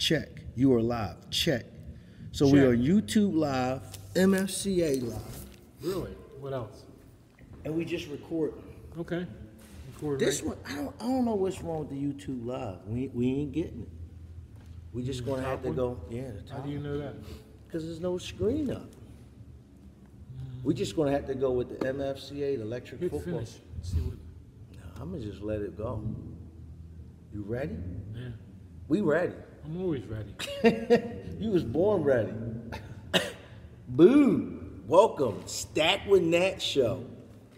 Check. You are live. Check. So Check. we are YouTube live, MFCA live. Really? What else? And we just record. Okay. Record This right. one, I don't know what's wrong with the YouTube live. We ain't getting it. We just gonna have to go. Yeah, the top. How do you know that? Because there's no screen up. We just gonna have to go with the MFCA, the electric Hit football. finish. See what? No, I'm gonna just let it go. You ready? Yeah. We ready. I'm always ready. You was born ready. Boo! Welcome, Stack with Nat show,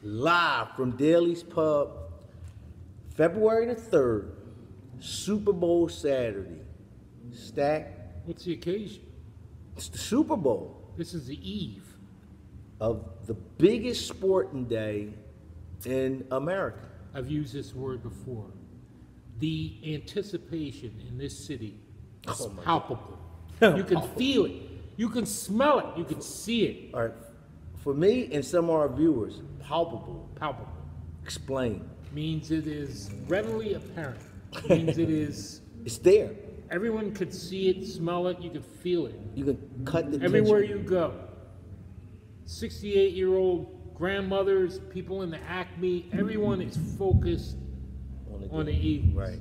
live from Daly's Pub, February the 3rd, Super Bowl Saturday. Stack. What's the occasion? It's the Super Bowl This is the eve. of the biggest sporting day in America. I've used this word before. The anticipation in this city is Oh my palpable. God. You can feel it. You can smell it. You can see it. All right, for me and some of our viewers, palpable. Palpable. Explain. Means it is readily apparent. Means it is. It's there. Everyone could see it, smell it. You could feel it. You can cut the Everywhere tension. you go. 68-year-old grandmothers, people in the Acme, everyone is focused on the Eagles. Right.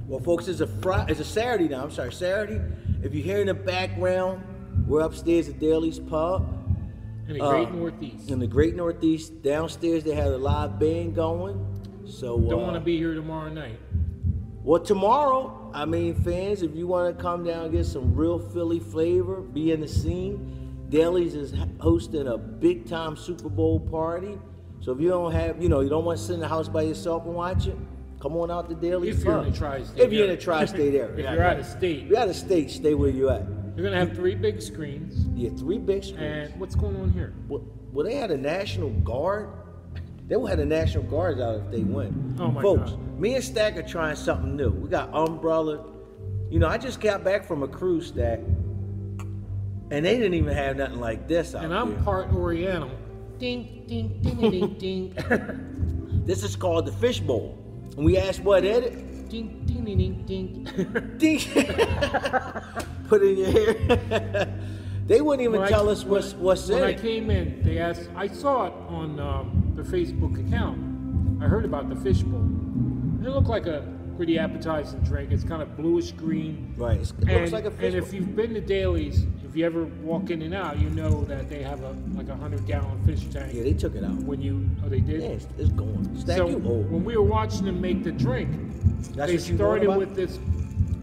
Well, folks, it's a Saturday now. I'm sorry, Saturday. If you hear in the background, we're upstairs at Daly's Pub. In the Great Northeast. In the Great Northeast. Downstairs, they had a live band going. So Don't want to be here tomorrow night. Well, tomorrow, I mean, fans, if you want to come down and get some real Philly flavor, be in the scene. Daly's is hosting a big-time Super Bowl party. So if you don't have, you don't want to sit in the house by yourself and watch it, come on out to Daly's If you're Pub. in the tri-state If you're in area. the tri-state area. If you're out of state. If you're out of state, stay where you're at. You're going to have 3 big screens. Yeah, 3 big screens. And what's going on here? Well, they had a National Guard. They would have the National Guards out if they win. Oh, my Folks, God. me and Stack are trying something new. We got umbrella. I just got back from a cruise, Stack, and they didn't even have nothing like this out And there. I'm part Oriental. Ding, ding, ding, ding, ding. This is called the Fish Bowl. And we asked what edit? Ding, ding, ding, ding, ding. Ding. Put it in your hair. They wouldn't even tell us what's in When I it. came in, they asked, I saw it on their Facebook account. I heard about the fish bowl. It looked like a pretty appetizing drink. It's kind of bluish green. Right. It looks like a fish And bowl. if you've been to Daly's, if you ever walk in and out, you know that they have a 100-gallon fish tank. Yeah, they took it out. They did? Yeah, it's gone. Stack, So you old. when we were watching them make the drink, That's they what you started about? with this.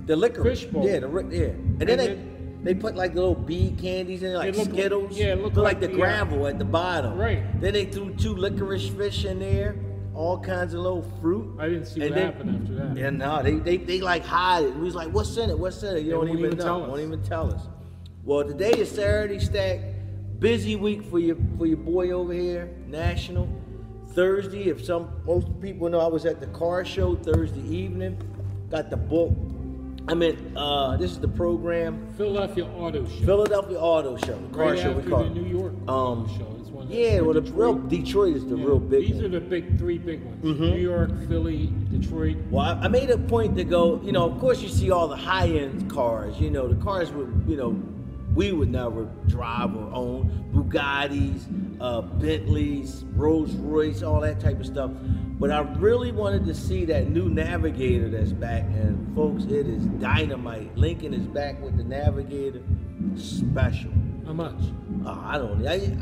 The liquor. Fish bowl. Yeah, and then they put like little bead candies in it, like It looked like- Skittles. yeah, it looked like like the the, gravel at the bottom. Right. Then they threw 2 licorice fish in there, all kinds of little fruit. I didn't see And what then- happened after that. And no, they like hide it. We was like, what's in it? What's in it? You They don't won't even even know. tell us. Won't even tell us. Well, today is Saturday, Stack. Busy week for your boy over here, National. Thursday, most people know I was at the car show Thursday evening. Got the book. This is the program. Philadelphia Auto Show. Philadelphia Auto Show, the car Right show after we call the it. New York Auto Show. It's one Yeah, well, Detroit. Detroit is the real big These one. are the 3 big ones. New York, Philly, Detroit. Well, I made a point to go, of course you see all the high-end cars, the cars we would never drive or own, Bugattis, Bentleys, Rolls Royce, all that type of stuff. But I really wanted to see that new Navigator that's back, and folks, it is dynamite. Lincoln is back with the Navigator, special. How much? I don't know.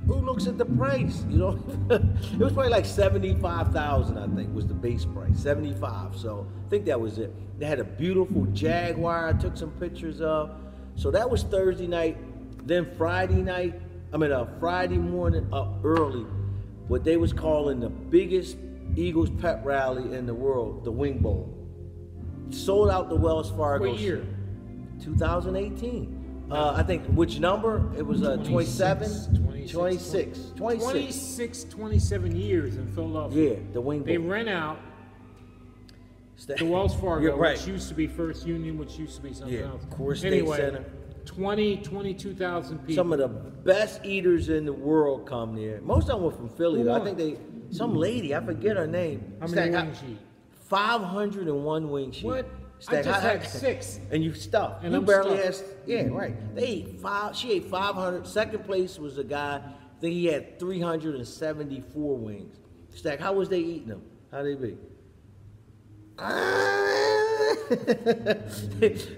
Who looks at the price? It was probably like $75,000, I think, was the base price. 75. So I think that was it. They had a beautiful Jaguar I took some pictures of. So that was Thursday night. Then Friday morning up early, what they was calling the biggest Eagles pep rally in the world, the Wing Bowl. Sold out the Wells Fargo. What year? 2018. I think, which number? It was 27? 26. 27 years in Philadelphia. Yeah, the Wing Bowl. They rent out the Wells Fargo, You're right. which used to be First Union, which used to be something else. Core State Anyway, Center. 22,000 people. Some of the best eaters in the world come there. Most of them were from Philly. Who Though. I won? think some lady, I forget her name. How many wings you eat? 501 wing sheet. What? I just had 6. And you stuffed. And you I'm barely stuffed. had. Yeah, right. They ate 5. She ate 500. Second place was a guy. I think he had 374 wings. Stack. How was they eating them? How they be?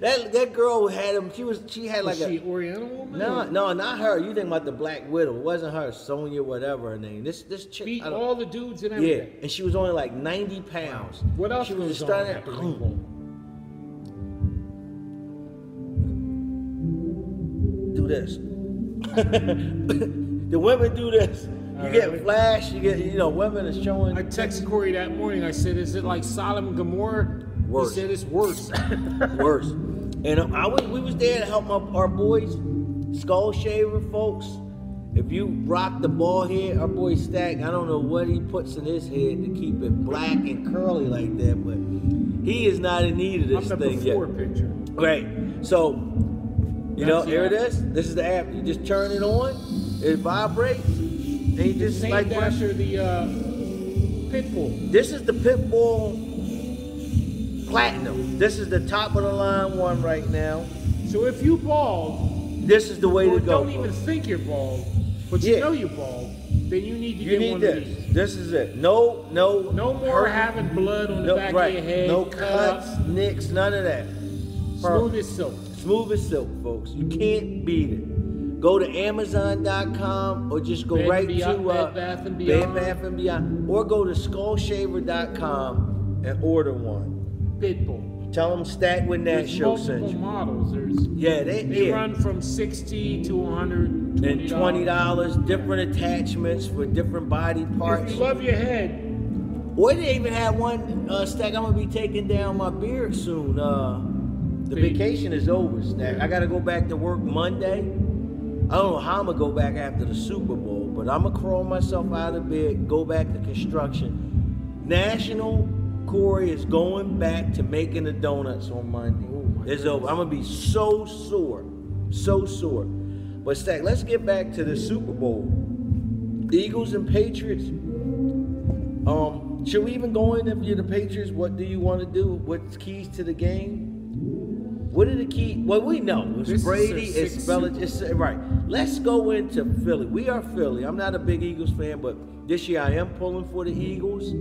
that girl had him. She had like was she Oriental woman? No, not her. You think about the Black Widow? It wasn't her. Sonya, whatever her name. This chick beat all the dudes and everything. Yeah, and she was only like 90 pounds. Wow. What else she was on starting at the ring bowl? Do this. The women do this. You get flash. You get women are showing. I texted Corey that morning. I said, "Is it like Sodom and Gomorrah?" Worse. He said it's worse. Worse. And we was there to help our boys, Skull Shaver folks. If you rock the ball head, our boy Stack, I don't know what he puts in his head to keep it black and curly like that, but he is not in need of this I'm the thing before yet. picture. Right. So, here app. it is. This is the app. You just turn it on, it vibrates, and you just Named like after the Pitbull. This is the Pitbull Platinum. This is the top of the line one right now. So if you bald, This is the way or to go. don't even think you're bald, but you know you're bald, then you need to get one this. of these. This is it. No more having blood on the back of your head. No cut cuts, up. nicks, none of that. Smooth as silk. Smooth as silk, folks. You can't beat it. Go to Amazon.com or just go right to Bed Bath & Beyond. Bed Bath & Beyond, or go to SkullShaver.com and order one. Pitbull. Tell them Stack with Nat There's Show sent multiple you. models. They run from $60 to $120. And $20, different attachments for different body parts. If you love your head. Or they even have one, Stack, I'm going to be taking down my beard soon. The vacation is over, Stack. I got to go back to work Monday. I don't know how I'm going to go back after the Super Bowl, but I'm going to crawl myself out of bed, go back to construction. National Corey is going back to making the donuts on Monday. It's over. I'm going to be so sore. So sore. But Stack, let's get back to the Super Bowl. Eagles and Patriots. Should we even go in if you're the Patriots? What do you want to do? What's keys to the game? What are the key? Well, we know it's Brady, it's Belichick. Right. Let's go into Philly. We are Philly. I'm not a big Eagles fan, but this year I am pulling for the Eagles.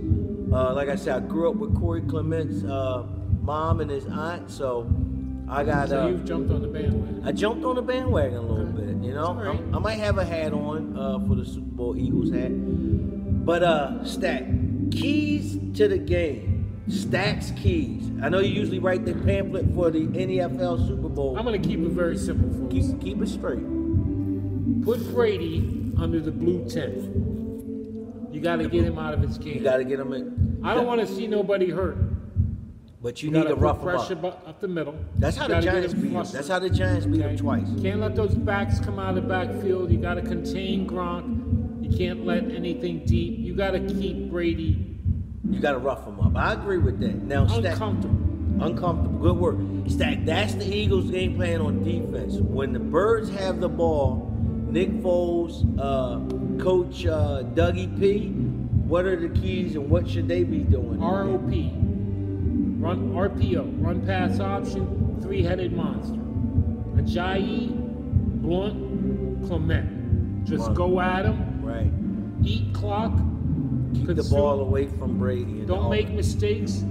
Like I said, I grew up with Corey Clement's mom and his aunt, so I got. So you've jumped on the bandwagon. I jumped on the bandwagon a little bit. Right. I might have a hat on for the Super Bowl Eagles hat. But Stack, keys to the game. Stack's keys. I know you usually write the pamphlet for the NFL Super Bowl. I'm going to keep it very simple, folks. Keep it straight. Put Brady under the blue tent. You got to get him out of his game. You got to get him in. I don't want to see nobody hurt. But you need to rough him pressure up. Up the middle. That's how the Giants beat him. That's how the Giants beat him twice. Can't let those backs come out of the backfield. You got to contain Gronk. You can't let anything deep. You got to keep Brady. You got to rough him up. I agree with that. Now, Stack, uncomfortable. Good work. Stack, that's the Eagles' game plan on defense. When the Birds have the ball, Nick Foles, Coach Dougie P, what are the keys and what should they be doing? ROP. Run RPO. Run pass option. Three-headed monster. Ajayi, Blunt, Clement. Just go at him. Right. Eat clock. Keep the ball away from Brady. Don't make mistakes.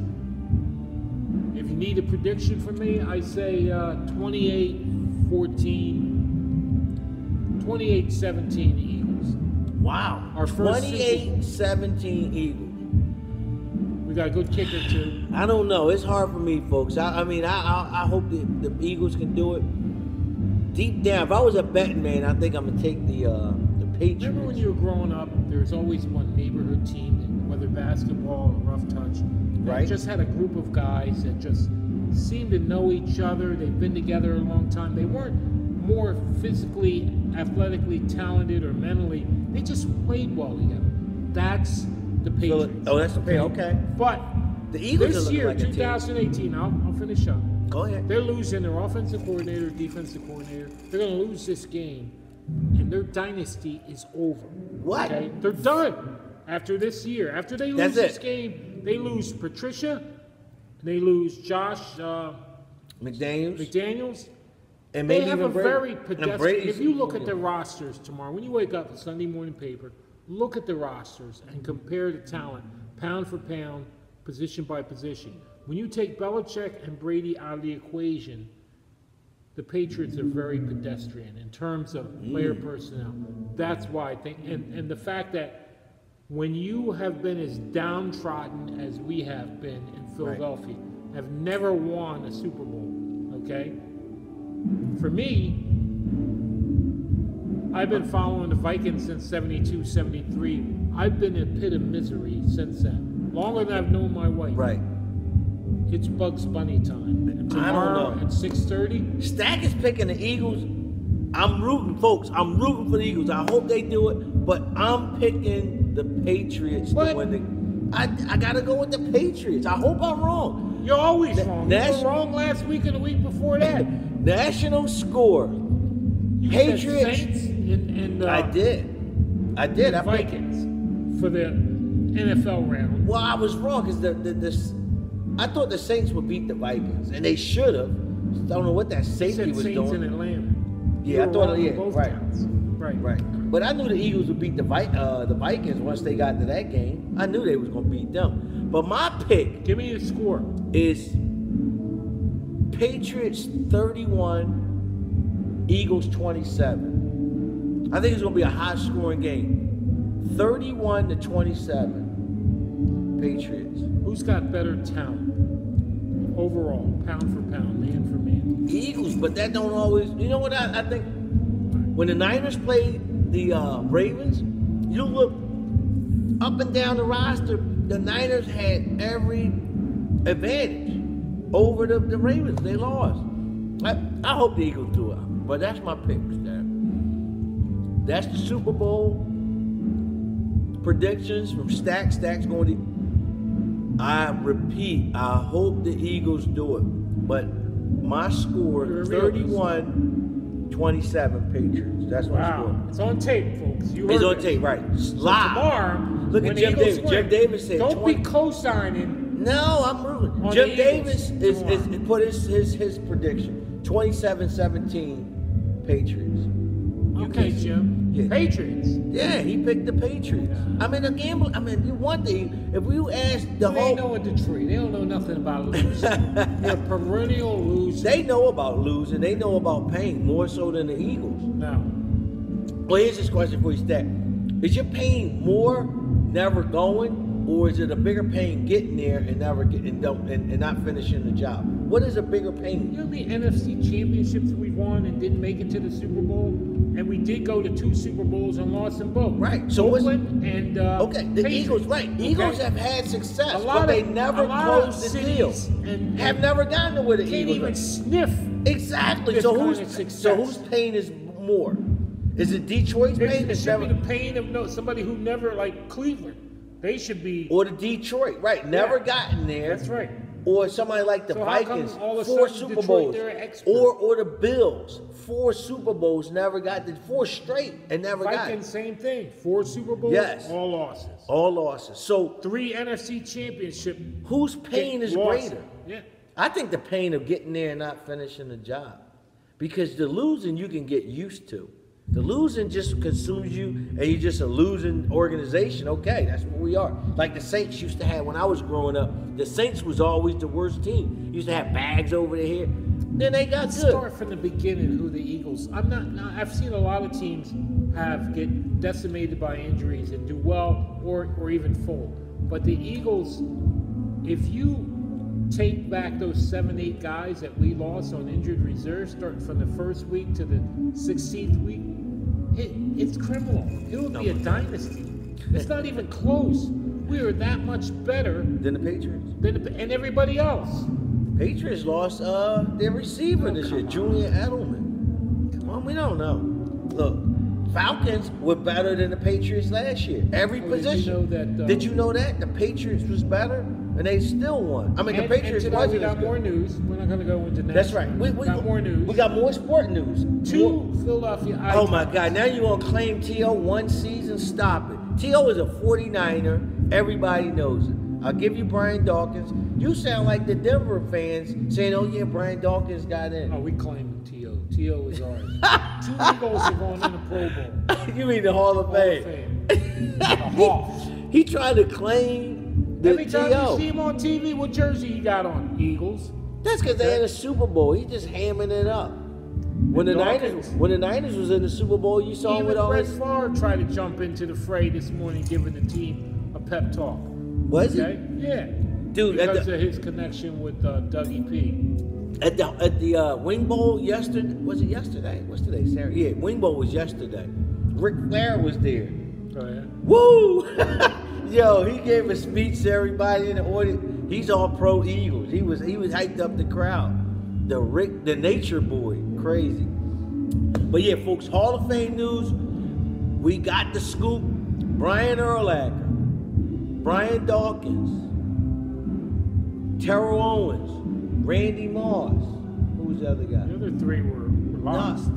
If you need a prediction from me, I say 28-14, 28-17 Eagles. Wow. Our first 28-17 Eagles. We got a good kicker too. I don't know. It's hard for me, folks. I hope the Eagles can do it. Deep down, if I was a betting man, I think I'm gonna take the Patriots. Remember when you were growing up, there was always one neighborhood team, whether basketball or rough touch, that just had a group of guys that just seemed to know each other. They've been together a long time. They weren't more physically, athletically talented or mentally. They just played well together. That's the Patriots. Oh, that's the Patriots. Okay. But the Eagles this are year, like 2018, I'll finish up. Go ahead. They're losing their offensive coordinator, defensive coordinator. They're going to lose this game, and their dynasty is over. What? Okay? They're done after this year. After they lose this game, they lose Patricia, They lose Josh McDaniels. And they maybe have even a Brady. very pedestrian. If you look at the rosters tomorrow, when you wake up, the Sunday morning paper, look at the rosters and compare the talent, pound for pound, position by position. When you take Belichick and Brady out of the equation, the Patriots are very pedestrian in terms of player personnel. That's why I think, and the fact that when you have been as downtrodden as we have been in Philadelphia, have never won a Super Bowl, okay? For me, I've been following the Vikings since 72, 73. I've been in a pit of misery since then. Longer than I've known my wife. Right. It's Bugs Bunny time. And tomorrow at 6:30. Stack is picking the Eagles. I'm rooting, folks. I'm rooting for the Eagles. I hope they do it, but I'm picking the Patriots to win the. I gotta go with the Patriots. I hope I'm wrong. You're always wrong. You were wrong last week and the week before that. National score. You Patriots. said Saints and I did. And Vikings for the NFL round. Well, I was wrong because I thought the Saints would beat the Vikings, and they should have. I don't know what that safety was Saints doing. in Atlanta. Yeah, I thought Right. Right. But I knew the Eagles would beat the Vikings once they got to that game. I knew they was going to beat them. But my pick. Give me the score. Is Patriots 31, Eagles 27. I think it's going to be a high-scoring game. 31-27, Patriots. Who's got better talent overall, pound for pound, man for man? Eagles, but that don't always. You know what I think? When the Niners played the Ravens, you look up and down the roster, the Niners had every advantage over the Ravens. They lost. I hope the Eagles do it, but that's my pick, Stan. That's the Super Bowl predictions from Stack. Stack's going to. I repeat, I hope the Eagles do it, but my score 31-27 Patriots. That's my score. It's on tape, folks. It's on tape, right? So tomorrow, look at Jim Davis. Jim Davis said, "Don't be co-signing." No, I'm rooting. Jim Davis is put his prediction 27-17 Patriots. Okay, Jim. Yeah. Patriots. Yeah, he picked the Patriots. I mean, a gamble. I mean, one thing. If you ask the whole, they know in Detroit, they don't know nothing about losing. They're perennial losers. They know about losing. They know about pain more so than the Eagles. No. Well, here's this question for you, Stat. Is your pain more never going, or is it a bigger pain getting there and never getting and not finishing the job? What is a bigger pain? You know how many NFC championships we won and didn't make it to the Super Bowl? And we did go to 2 Super Bowls and lost them both. Right. So Oakland and the Patriots. Eagles, right? Okay. Eagles have had success, but they never closed the deal. And have never gotten to where the can't Eagles even are. sniff. Exactly. This So kind of success. whose pain is more? Is it Detroit's pain? It should be the pain of somebody who never, like Cleveland. They should be. Or the Detroit, right? Never gotten there. That's right. Or somebody like the Vikings, 4 Super Detroit, Bowls, or the Bills, 4 Super Bowls, never got the 4 straight and never got it. Vikings, same thing, 4 Super Bowls, yes, all losses. All losses. So 3 NFC championship. Whose pain is greater? Yeah, I think the pain of getting there and not finishing the job, because the losing you can get used to. The losing just consumes you, and you're just a losing organization. Okay, that's what we are. Like the Saints used to have when I was growing up. The Saints was always the worst team. Used to have bags over their head. Then they got good. Start from the beginning. Who the Eagles? I've seen a lot of teams get decimated by injuries and do well, or even fold. But the Eagles, if you take back those 7-8 guys that we lost on injured reserve, starting from the first week to the 16th week, it's criminal. It'll be a dynasty. It's not even close. We are that much better than the Patriots and everybody else. Patriots lost their receiver this year, Julian Edelman. Come on, we don't know. Look, Falcons were better than the Patriots last year. Every position. Did you know that the Patriots was better, and they still won? I mean, the Patriots wasn't. We got more news. We're not going to go into that. That's right. We got more news. We got more sport news. 2 Philadelphia Icons. Oh my God! Now you're gonna claim T.O. 1 season? Stop it. T.O. is a 49er. Everybody knows it. I'll give you Brian Dawkins. You sound like the Denver fans saying, "Oh yeah, Brian Dawkins got in." Oh, we claim T.O. T.O. is ours. 2 Eagles are going in the Pro Bowl. You mean the Hall of Fame? The Hawks. He tried to claim the Every time T.O. you see him on TV, what jersey he got on? Eagles. That's because they had a Super Bowl. He just hamming it up. When the Niners was in the Super Bowl, you saw him with all Brett his... Favre tried to jump into the fray this morning, giving the team a pep talk. Was Okay? Yeah. Dude, because of his connection with Dougie P. At the Wing Bowl yesterday, was it yesterday? What's today, Saturday? Yeah, Wing Bowl was yesterday. Ric Flair was there. Oh, yeah? Woo! Yo, he gave a speech to everybody in the audience. He's all pro Eagles. He was hyped up the crowd. The nature boy, crazy. But yeah, folks, Hall of Fame news. We got the scoop. Brian Urlacher, Brian Dawkins, Terrell Owens, Randy Moss. Who was the other guy? The other 3 were lost.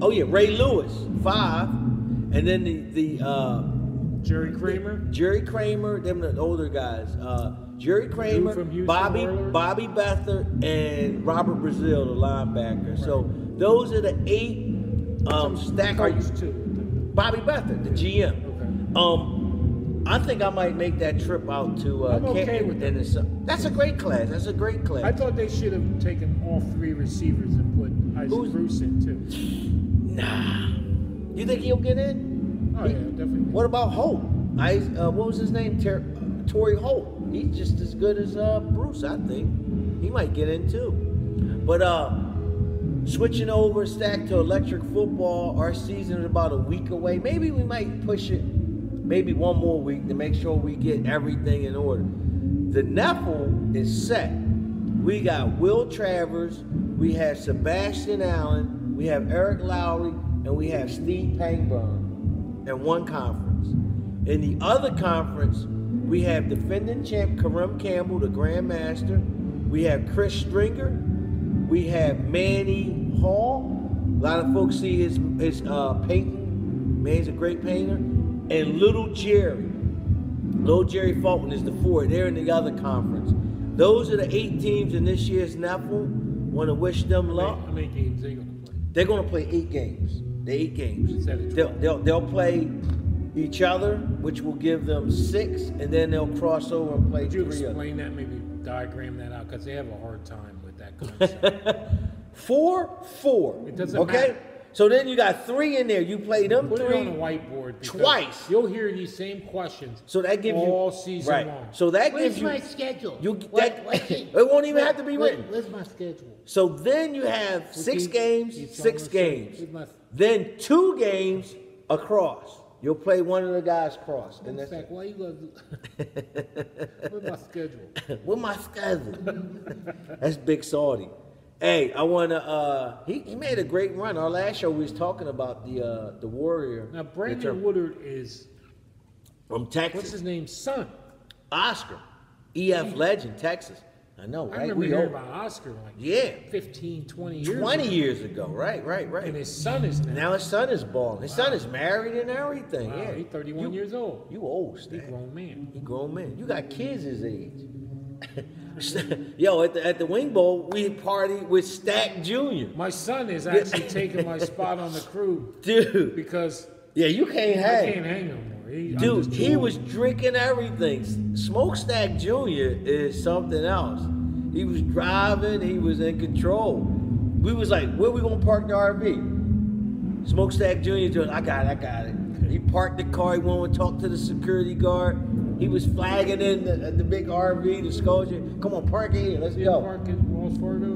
Oh yeah, Ray Lewis, 5, and then the Jerry Kramer. Jerry Kramer, them the older guys. Jerry Kramer, Bobby Beathard, and Robert Brazil, the linebacker. Right. So those are the 8 stackers. Bobby Beathard, the GM. Okay. I think I might make that trip out to I'm okay with that. That's a great class. That's a great class. I thought they should have taken all 3 receivers and put Isaac Bruce in too. Nah. You think he'll get in? Oh yeah, definitely. What about Holt? What was his name? Torrey Holt. He's just as good as Bruce, I think. He might get in too. But switching over, Stack, to electric football, our season is about a week away. Maybe we might push it maybe one more week to make sure we get everything in order. The NEFL is set. We got Will Travers, we have Sebastian Allen, we have Eric Lowry, and we have Steve Pangburn in one conference. In the other conference, we have defending champ Kareem Campbell, the Grandmaster. We have Chris Stringer. We have Manny Hall. A lot of folks see his painting. Manny's a great painter. And Little Jerry Fulton is the 4th. They're in the other conference. Those are the 8 teams in this year's NEFL. Want to wish them luck. How many games are they going to play? They're going to play 8 games. The 8 games. They'll play each other, which will give them 6, and then they'll cross over and play 3 others. Could you explain that? Maybe diagram that out, because they have a hard time with that concept. 4-4. It doesn't matter. So then you got 3 in there. You play them 3 Put it on a whiteboard twice. You'll hear these same questions. So that gives all season long. So that Where's gives you my schedule? It won't even have to be written. Where's my schedule? So then you have 6 games, 6 games. Then 2 games across. You'll play one of the guys cross. And that's why you go. Where's my schedule? Where's my schedule? That's Big Saudi. Hey, I wanna. He made a great run. Our last show we was talking about the Warrior. Now Brandon Woodard is from Texas. What's his name? Son. Oscar, EF legend, Texas. I know, right? I remember hearing about Oscar like 15, 20 years 20 years ago, right. And his son is now his son is balling. His son is married and everything. Wow, yeah, he's 31 years old. You old, Stan. He grown man. He grown man. You got kids his age. Yo, at the Wing Bowl, we partied with Stack Jr. My son is actually taking my spot on the crew, dude. Because you can't hang. I can't hang no more. Dude, he was drinking everything. Smokestack Jr. is something else. He was driving. He was in control. We was like, where we gonna park the RV? Smokestack Jr. told, I got it. He parked the car. He went and talked to the security guard. He was flagging in the big RV, the Scotia. Come on, park it here. Let's go. Park in Wells Fargo.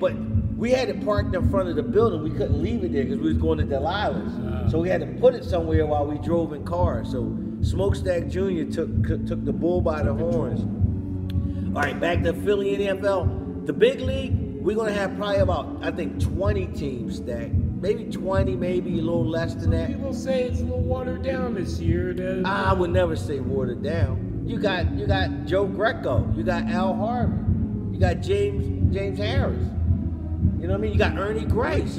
But we had it parked in front of the building. We couldn't leave it there because we was going to Delilah's. So we had to put it somewhere while we drove in cars. So Smokestack Jr. took the bull by the horns. All right, back to Philly NFL. The big league, we're going to have probably about, I think, 20 teams stacked. Maybe 20, maybe a little less than that. People say it's a little watered down this year. I would never say watered down. You got Joe Greco. You got Al Harvey. You got James Harris. You know what I mean? You got Ernie Grace.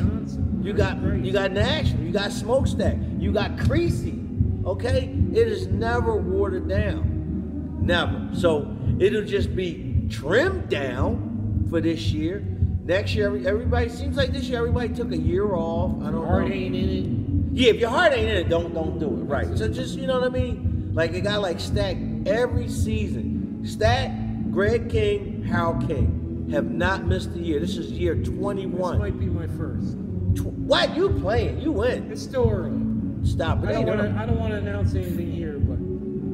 You got National. You got Smokestack. You got Creasy. Okay? It is never watered down. Never. So it'll just be trimmed down for this year. Next year, everybody seems like this year everybody took a year off. I don't know. Heart ain't in it. Yeah, if your heart ain't in it, don't do it. Right. So just, you know what I mean? Like a guy like Stack every season. Stack, Greg King, Harold King have not missed a year. This is year 21. This might be my first. What? You playing? You win. It's still early. Stop it. I don't want to announce anything here, but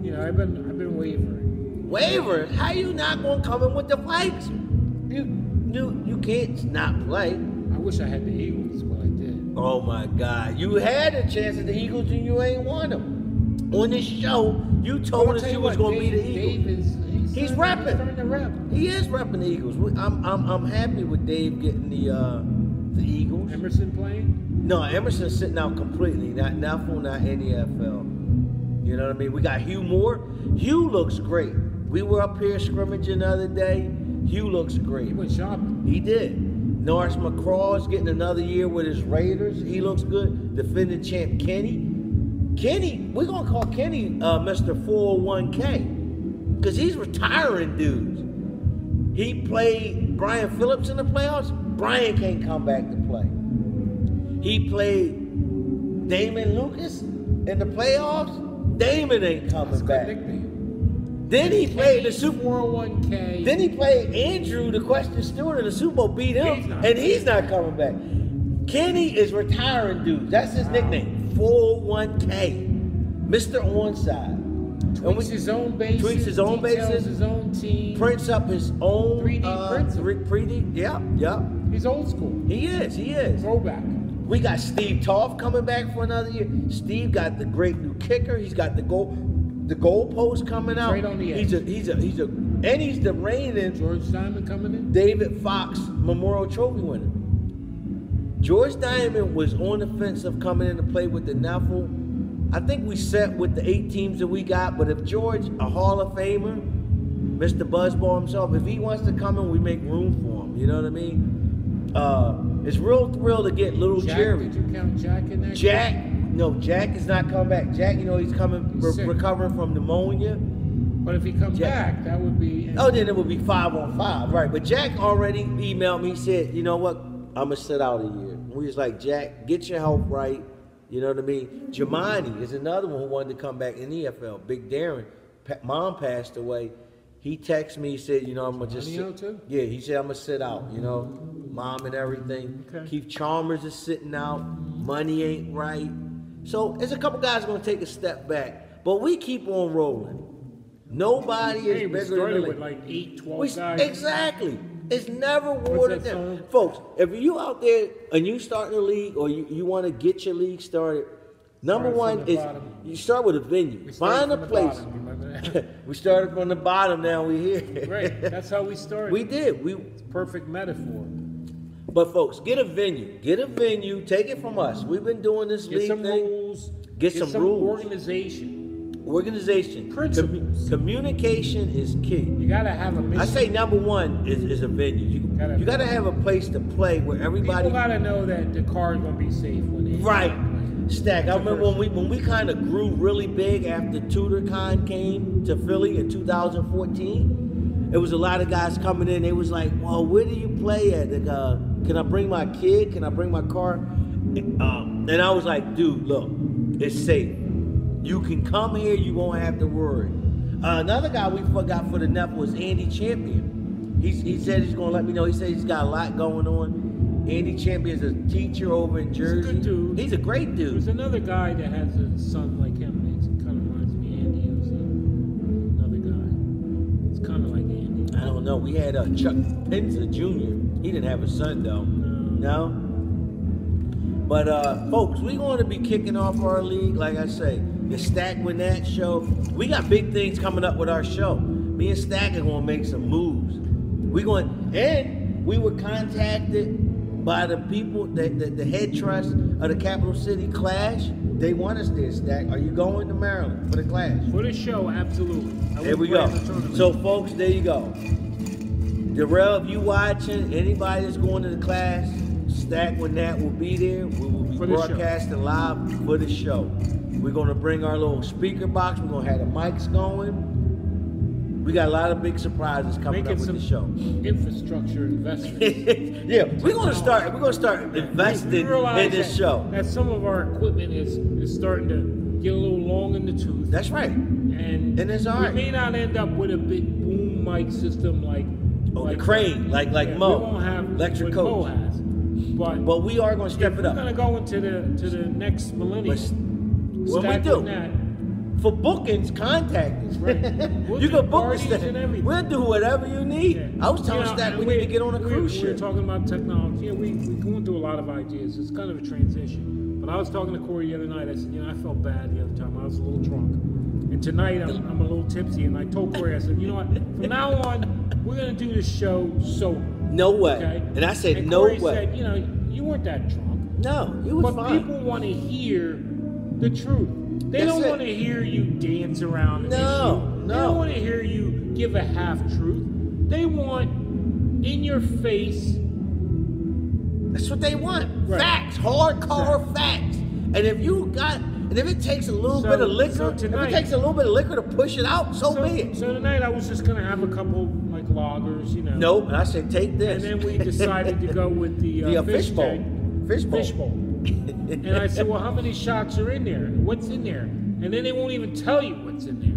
you know, I've been wavering. Wavering? How you not gonna come in with the Vikes? You can't not play. I wish I had the Eagles, but I did. Oh my God! You had a chance at the Eagles and you ain't won them. On this show, you told us you was gonna be the Eagles. He's repping. He's starting to rep. He is repping the Eagles. I'm happy with Dave getting the Eagles. Emerson playing? No, Emerson's sitting out completely. Not full, not NFL. You know what I mean? We got Hugh Moore. Hugh looks great. We were up here scrimmaging the other day. Hugh looks great. He went shopping. He did. Norris McCraw's getting another year with his Raiders. He looks good. Defending champ Kenny. Kenny, we're gonna call Kenny Mr. 401k because he's retiring dudes. He played Brian Phillips in the playoffs. Brian can't come back to play. He played Damon Lucas in the playoffs. Damon ain't coming back. Then he played the Super 401k. Then he played Andrew, the Question Stewart, in the Super Bowl, beat him, and he's not coming back. Kenny is retiring dudes. That's his nickname. 401k. Mr. Onside. Tweaks his own bases. Tweaks his own bases. His own team. Prints up his own 3D prints. 3D. Yep. He's old school. He is. Throwback. We got Steve Toff coming back for another year. Steve got the great new kicker. He's got the goalpost coming out. Right on the edge. He's the reigning George Diamond coming in. David Fox Memorial Trophy winner. George Diamond was on the fence of coming in to play with the Neffel. I think we set with the 8 teams that we got, but if George, a Hall of Famer, Mr. Buzzball himself, if he wants to come in, we make room for him. You know what I mean? It's real thrill to get little Jerry. Did you count Jack in that? Jack is not coming back. Jack, he's coming recovering from pneumoniia. But if he comes back, that would be. Oh, then it would be 5-on-5, right? But Jack already emailed me. He said, "You know what? I'm gonna sit out a year." We was like, "Jack, get your health right." You know what I mean? Jamani is another one who wanted to come back in the NFL. Big Darren, mom passed away. He texted me. He said, "I'm gonna just sit." Too? Yeah, he said, "I'm gonna sit out." Mom and everything. Okay. Keith Chalmers is sitting out. Money ain't right. So there's a couple guys gonna take a step back, but we keep on rolling. Nobody is bigger we started than the with like 8, 12 guys. Exactly. It's never watered that down. song? Folks, if you out there and you starting a league or you want to get your league started, number one is you start with a venue. Find a place. We started from the bottom, now we're here. Right. That's how we started. We did. It's perfect metaphor. But folks, get a venue. Get a venue. Take it from us. We've been doing this league thing. Rules. Get some rules. Organization. Principles. Communication is key. You gotta have a mission. I say number one is a venue. You gotta have a place to play where everybody. People gotta know that the car is gonna be safe when they. Right. Stack. I remember when we kind of grew really big after TutorCon came to Philly in 2014. It was a lot of guys coming in. They was like, "Well, where do you play at? Can I bring my kid? Can I bring my car?" And I was like, "Dude, look, it's safe. You can come here. You won't have to worry." Another guy we forgot for the Neff was Andy Champion. He said he's gonna let me know. He said he's got a lot going on. Andy Champion's a teacher over in Jersey. He's a good dude. He's a great dude. There's another guy that has a son like him. It kind of reminds me of Andy. Who's another guy. It's kind of like Andy. I don't know. We had Chuck Penza Jr. He didn't have a son though. No. But folks, we're going to be kicking off our league. Like I say, the Stack with Nat show. We got big things coming up with our show. Me and Stack are going to make some moves. And we were contacted by the people, the head trust of the Capital City Clash. They want us there, Stack. Are you going to Maryland for the Clash? For the show, absolutely. There we go. So, folks, there you go. Darrell, if you watching, anybody that's going to the Clash, Stack with Nat will be there. We will be broadcasting live for the show. We're going to bring our little speaker box. We're going to have the mics going. We got a lot of big surprises coming up with the show. Infrastructure investments. Yeah, we're gonna start investing in this show. That some of our equipment is starting to get a little long in the tooth. That's right. And it's all right. We may not end up with a big boom mic system like the crane, like Mo. We won't have electric what Mo coach. has. But we are gonna step it up. We're gonna go into the next millennium. What we do. For bookings, contact us. Right. You can book us. We'll do whatever you need. Yeah. I was telling Stack we need to get on a cruise ship. We're talking about technology. Yeah, we're going through a lot of ideas. It's kind of a transition. But I was talking to Corey the other night. I said, I felt bad the other time. I was a little drunk. And tonight I'm a little tipsy. And I told Corey, I said, you know what? From now on, we're going to do this show sober. No way. Okay? And I said, and no Corey way. Said, you weren't that drunk. No, you was fine. But people want to hear the truth. They don't want to hear you dance around an issue. They don't want to hear you give a half truth. They want in your face. That's what they want. Right. Facts, hardcore facts. And if it takes a little bit of liquor, if it takes a little bit of liquor to push it out, so be it. So tonight I was just gonna have a couple like lagers, Nope, and I said take this. And then we decided to go with the fish bowl. Fish bowl. And I said, well, how many shots are in there? What's in there? And then they won't even tell you what's in there.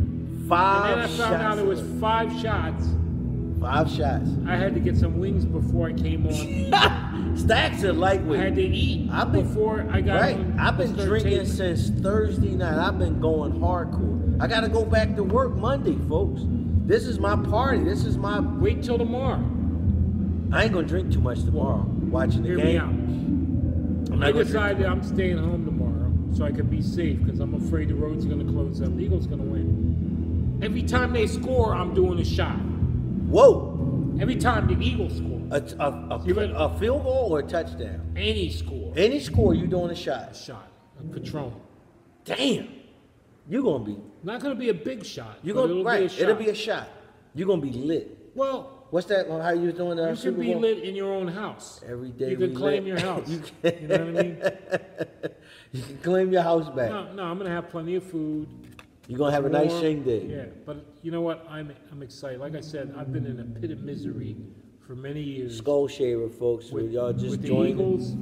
5 And then I found out it was 5 shots. 5 shots. I had to get some wings before I came on. Stacks are lightweight. I had to eat before I got on. I've been drinking since Thursday night. I've been going hardcore. I got to go back to work Monday, folks. This is my party. This is my... Wait till tomorrow. I ain't going to drink too much tomorrow watching the game. Hear me out. I decided I'm staying home tomorrow so I can be safe because I'm afraid the roads are going to close up. The Eagles going to win. Every time they score, I'm doing a shot. Whoa. Every time the Eagles score. A field goal or a touchdown? Any score. Any score, you doing a shot? A shot. A Patron. Damn. You're going to be... Not going to be a big shot. It'll be a shot. It'll be a shot. You're going to be lit. Well... What's that? How you doing that? You can be lit in your own house. Every day. You can claim your house. You know what I mean? You can claim your house back. No, I'm gonna have plenty of food. You're gonna have a nice shindig. Yeah, but you know what? I'm excited. Like I said, I've been in a pit of misery for many years. Skull Shaver, folks. Y'all just joined. The Eagles.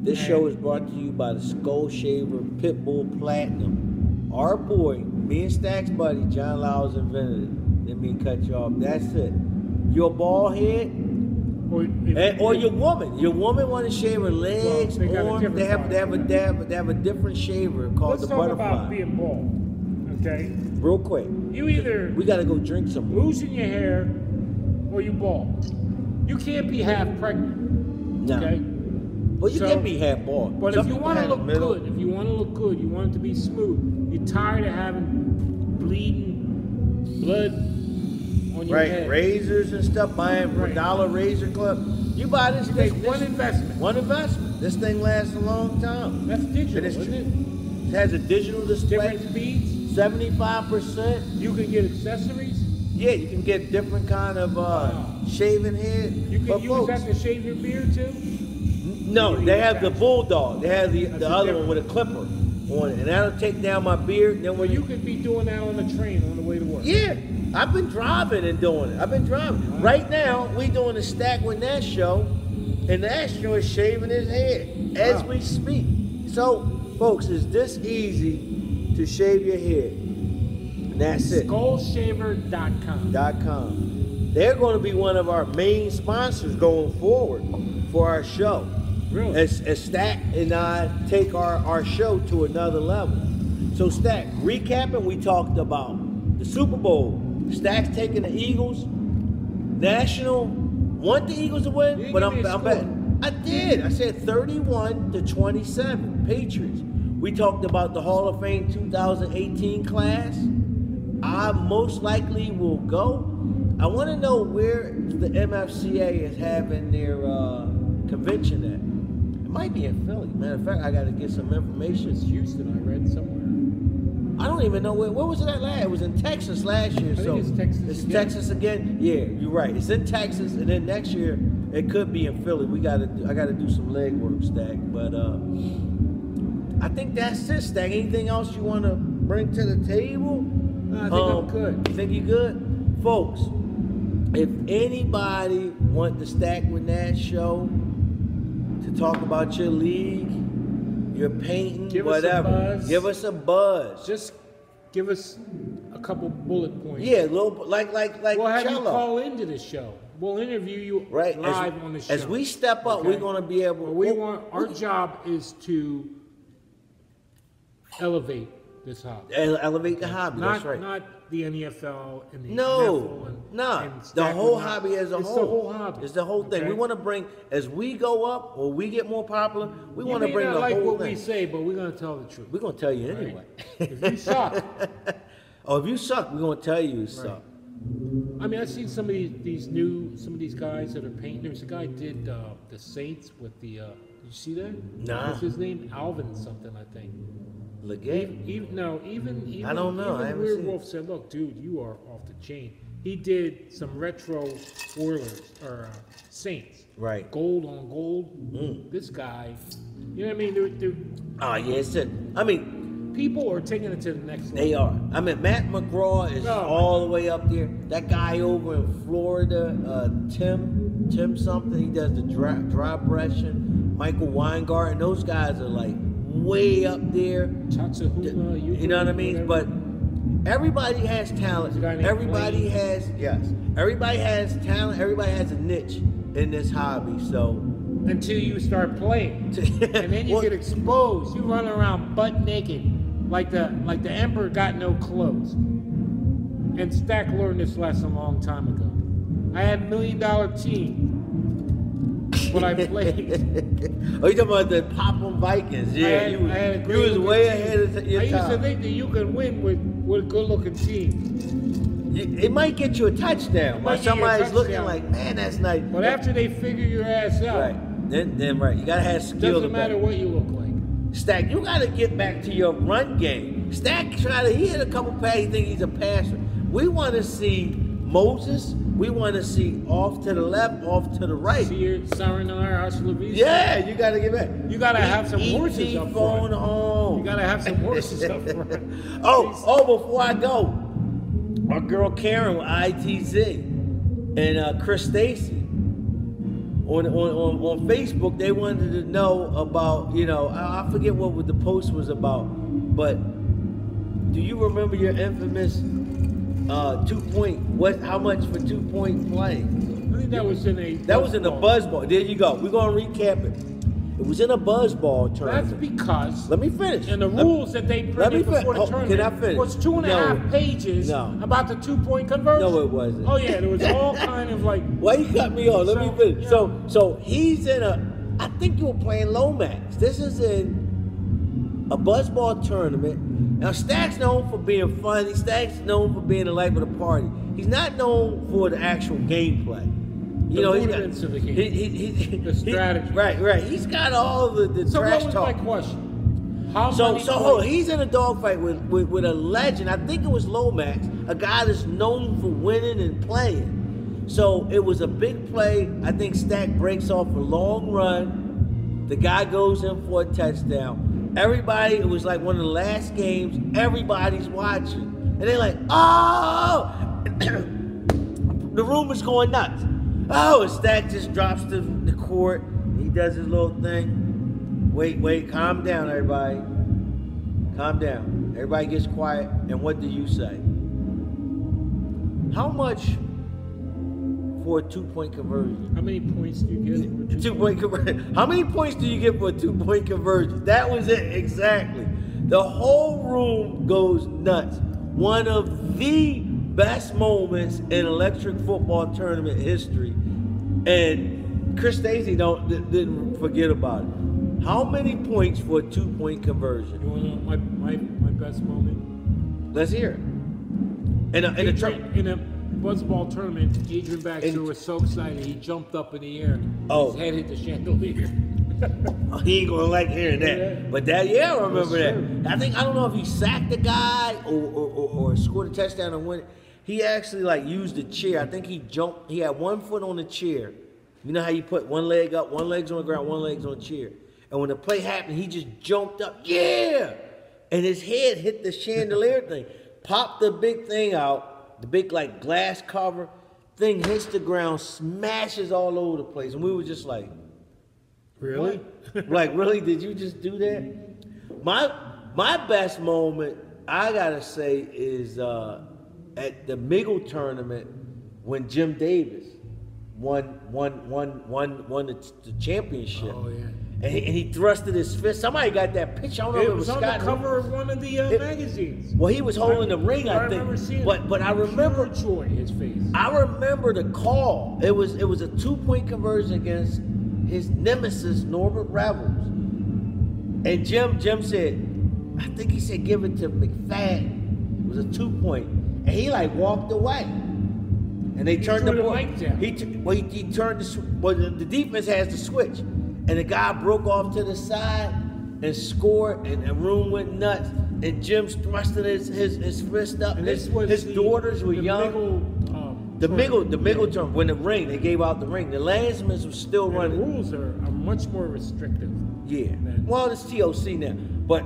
This show is brought to you by the Skull Shaver Pitbull Platinum. Our boy, me and Stack's buddy, John Lyles invented it. Didn't mean to cut you off. That's it. Your bald head, or your woman. Your woman want to shave her legs, or they have a different shaver called the butterfly. Let's talk about being bald, okay? Real quick. We gotta go drink some more. Losing your hair, or you bald. You can't be half pregnant. No. Okay. Well, you can be half bald. But if you want to look good, you want it to be smooth. You're tired of having bleeding blood. Right, razors and stuff, buying $1 razor clip. You buy this thing. One investment. One investment. This thing lasts a long time. That's digital, isn't it? It has a digital display. Different speeds. 75%. You can get accessories. Yeah, you can get different kind of shaving head. You can use that to shave your beard too? No, they have the bulldog. They have the other one with a clipper on it, and that'll take down my beard. Then you could be doing that on the train on the way to work. Yeah. I've been driving and doing it. Right now, we doing a Stack with Nash show, and Nash show is shaving his head as we speak. So, folks, it's this easy to shave your head. And that's it. Skullshaver.com. They're going to be one of our main sponsors going forward for our show. Really? As Stack and I take our show to another level. So, Stack, recapping, we talked about the Super Bowl. Stack's taking the Eagles. National want the Eagles to win, but I'm betting. I did. I said 31-27 Patriots. We talked about the Hall of Fame 2018 class. I most likely will go. I want to know where the MFCA is having their convention at. It might be in Philly. Matter of fact, I got to get some information. It's Houston, I read somewhere. I don't even know where was it at last? It was in Texas last year. I think it's Texas again. It's Texas again? Yeah, you're right. It's in Texas, and then next year it could be in Philly. I gotta do some legwork, Stack. But I think that's it, Stack. Anything else you want to bring to the table? No, I think I'm good. You think you good? folks, if anybody want the Stack with Nash show to talk about your league, your painting, whatever, give us a buzz. Just give us a couple bullet points. Yeah, little like we'll have cello. you call into the show. We'll interview you live on the show. As we step up, we're going to be able. Our job is to elevate this hobby. Elevate the hobby. That's right. Not the NFL and the No, the whole hobby as a whole. It's the whole hobby. It's the whole thing. Okay? We want to bring, as we go up or we get more popular, we want to bring the like whole what thing. we say, but we're going to tell the truth. We're going to tell you anyway. If you suck. If you suck, we're going to tell you you suck. I mean, I've seen some of these guys that are painting. There's a guy did the Saints with the. Did you see that? Nah. What's his name? Alvin something, I think. Legate? Even I don't know. I Even haven't Weird seen Wolf it. said, "Look, dude, you are off the chain." He did some retro Oilers or Saints. Right. Gold on gold. This guy, you know what I mean? Oh yeah, it's it. I mean, people are taking it to the next level. they are. I mean, Matt McGraw is all the way up there. That guy over in Florida, Tim something, he does the dry brushing. Michael Weingarten, those guys are like way up there. Tatsahuma, You know what I mean? whatever. But everybody has talent. Everybody has talent. Everybody has a niche in this hobby. So until you start playing, and then you get exposed. You run around butt naked, like the emperor got no clothes. And Stack learned this lesson a long time ago. I had $1 million team, but I played. Oh, you talking about the Popham Vikings? Yeah, you was way ahead of your time. I used to think that you could win with a good-looking team. It might get you a touchdown. While somebody's looking like, man, that's nice. But after they figure your ass out, right? Then right, you gotta have skill. Doesn't matter what you look like. Stack, you gotta get back to your run game. Stack he hit a couple passes. He think he's a passer. We want to see Moses. We want to see off to the left, off to the right. Sarinar, Ashlavisa. Yeah, you got to get back. You got to have some horses up front. Home. You got to have some horses up front. Before I go, our girl Karen with ITZ and Chris Stacy on Facebook, they wanted to know about, I forget what the post was about, but do you remember your infamous 2-point? How much for 2-point play? I think that was in a. That was in a buzzball. There you go. We're gonna recap it. It was in a buzzball tournament. That's because. Let me finish. And the rules that they printed before the tournament. Can I finish? Was 2.5 pages about the 2-point conversion. No, it wasn't. Oh yeah, there was all kind of like. Why you cut me off? Let me finish. Yeah. So he's in a. I think you were playing Lomax. This is in a buzzball tournament. Now, Stack's known for being funny. Stack's known for being the life of the party. He's not known for the actual gameplay. He's got the game. The strategy. Right. He's got all the trash talk. So what was my question? Hold on. He's in a dogfight with a legend. I think it was Lomax, a guy that's known for winning and playing. So it was a big play. I think Stack breaks off a long run. The guy goes in for a touchdown. Everybody, it was like one of the last games, everybody's watching. And they're like, oh! The room is going nuts. Oh, and Stack just drops the court. He does his little thing. Wait, calm down, everybody. Calm down. Everybody gets quiet. And what do you say? How much for a 2-point conversion? How many points do you get for a 2-point conversion? How many points do you get for a 2-point conversion? That was it, exactly. The whole room goes nuts. One of the best moments in electric football tournament history. And Chris Stacy didn't forget about it. How many points for a 2-point conversion? You want to know my best moment? Let's hear it. In a buzzball tournament, Adrian Baxter was so excited he jumped up in the air. His head hit the chandelier. He ain't gonna like hearing that. Yeah. But I remember that. I don't know if he sacked the guy or scored a touchdown and won it. He actually used the chair. I think he jumped. He had one foot on the chair. You know how you put one leg up, one leg's on the ground, one leg's on the chair. And when the play happened, he just jumped up. Yeah! And his head hit the chandelier thing. Popped the big thing out. the big like glass cover thing hits the ground, smashes all over the place, and we were just like, really? Like, really? Did you just do that? My best moment, I gotta say, is at the Miggle tournament when Jim Davis won the championship. Oh yeah. And he thrusted his fist. Somebody got that picture. I don't know if it was on Scott. the cover of one of the magazines. Well, he was holding the ring, I think. remember seeing but I remember pure joy his face. I remember the call. It was a 2-point conversion against his nemesis Norbert Rebels. And Jim said, I think he said give it to McFadden. It was a 2-point. And he like walked away. And they turned the ball. Mic down. He turned the defense has the switch. And the guy broke off to the side and scored, and the room went nuts. And Jim's thrusting his fist up. And his daughters were young. The Miggle term, when the ring, they gave out the ring. The Landsmen were still running. The rules are much more restrictive. Yeah. Well, it's TOC now. But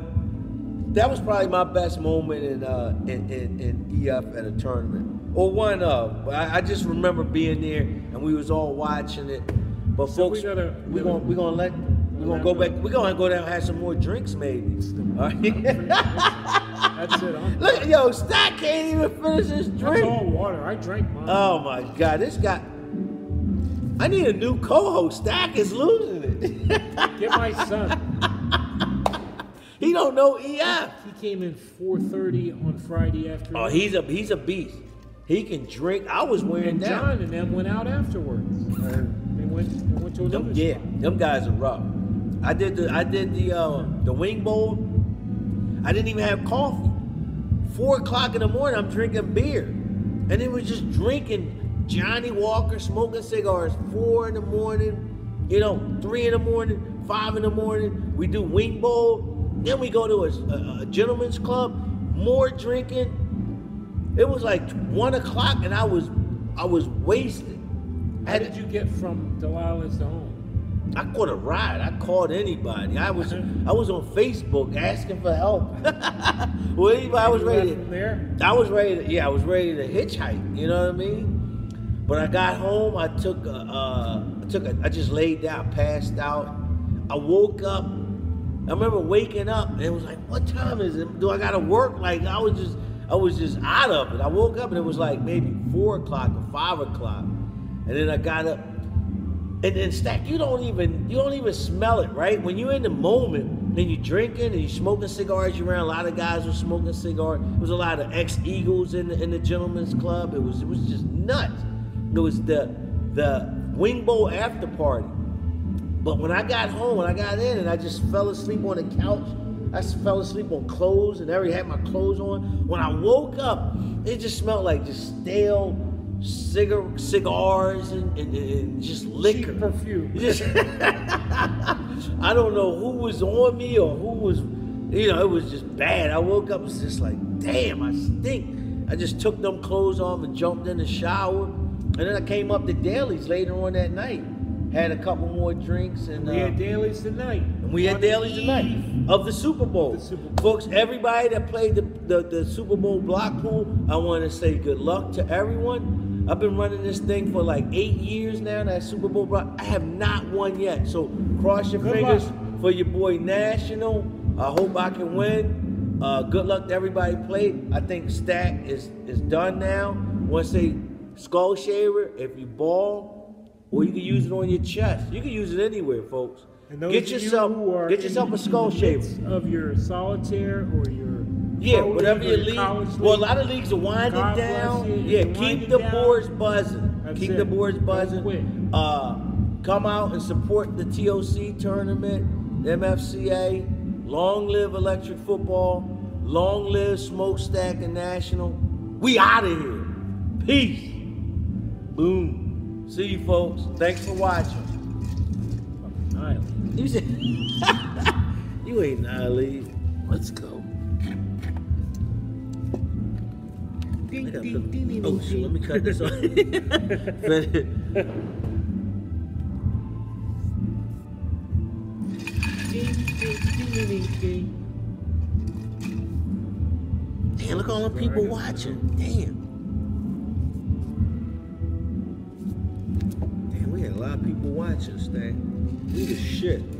that was probably my best moment in EF at a tournament. Or one of. I just remember being there, and we was all watching it. But So folks, we're gonna go back. We're gonna go down and have some more drinks, maybe. All right. That's it. Look, yo, Stack can't even finish his drink. That's all water. I drank mine. Oh my God, this guy. I need a new co-host. Stack is losing it. Get my son. He don't know EF. He came in 4:30 on Friday afternoon. Oh, he's a beast. He can drink. I was wearing And that. John and them went out afterwards. They went to another spot. Them guys are rough. I did the wing bowl. I didn't even have coffee. 4 o'clock in the morning, I'm drinking beer, and it was just drinking Johnny Walker, smoking cigars. 4 in the morning, 3 in the morning, 5 in the morning. We do wing bowl. Then we go to a gentleman's club. More drinking. It was like 1 o'clock, and I was wasted. How did you get from Delilah's to home? I caught a ride. I called anybody. I was on Facebook asking for help. Well, anybody, I was ready. From there? I was ready to hitchhike. You know what I mean? But I got home. I just laid down, passed out. I woke up. I remember waking up, and it was like, what time is it? Do I gotta work? Like I was just out of it. I woke up, and it was like maybe 4 o'clock or 5 o'clock. And then I got up, and then Stack, you don't even smell it, right? When you're in the moment, and you're drinking and you're smoking cigars, you're around a lot of guys who are smoking cigars. There was a lot of ex-Eagles in the gentleman's club. It was just nuts. It was the wing bowl after party. But when I got home, when I got in, and I just fell asleep on the couch. I fell asleep on clothes and had my clothes on. When I woke up, it just smelled like just stale cigars and just liquor. Cheap perfume. I don't know who was on me or who was, it was just bad. I woke up and was just like, damn, I stink. I just took them clothes off and jumped in the shower. And then I came up to Daly's later on that night. Had a couple more drinks. And we had dailies tonight. And we had dailies tonight of the Super Bowl. Folks, everybody that played the Super Bowl block pool, I want to say good luck to everyone. I've been running this thing for like 8 years now, that Super Bowl block. I have not won yet. So cross your fingers for your boy National. I hope I can win. Good luck to everybody who played. I think Stack is done now. Once they skull shaver, if you ball, or you can use it on your chest. You can use it anywhere, folks. And those get yourself a skull shaver of your solitaire or your whatever your league. Well, a lot of leagues are winding down. Yeah, keep the boards buzzing. Keep the boards buzzing. Come out and support the TOC tournament, the MFCA. Long live electric football. Long live Smokestack and National. We out of here. Peace. Boom. See you folks. Thanks for watching. You said you ain't naive. Let's go. Oh shit, let me cut this off. Damn, look at all the people watching. Damn. watch us, man. We the shit.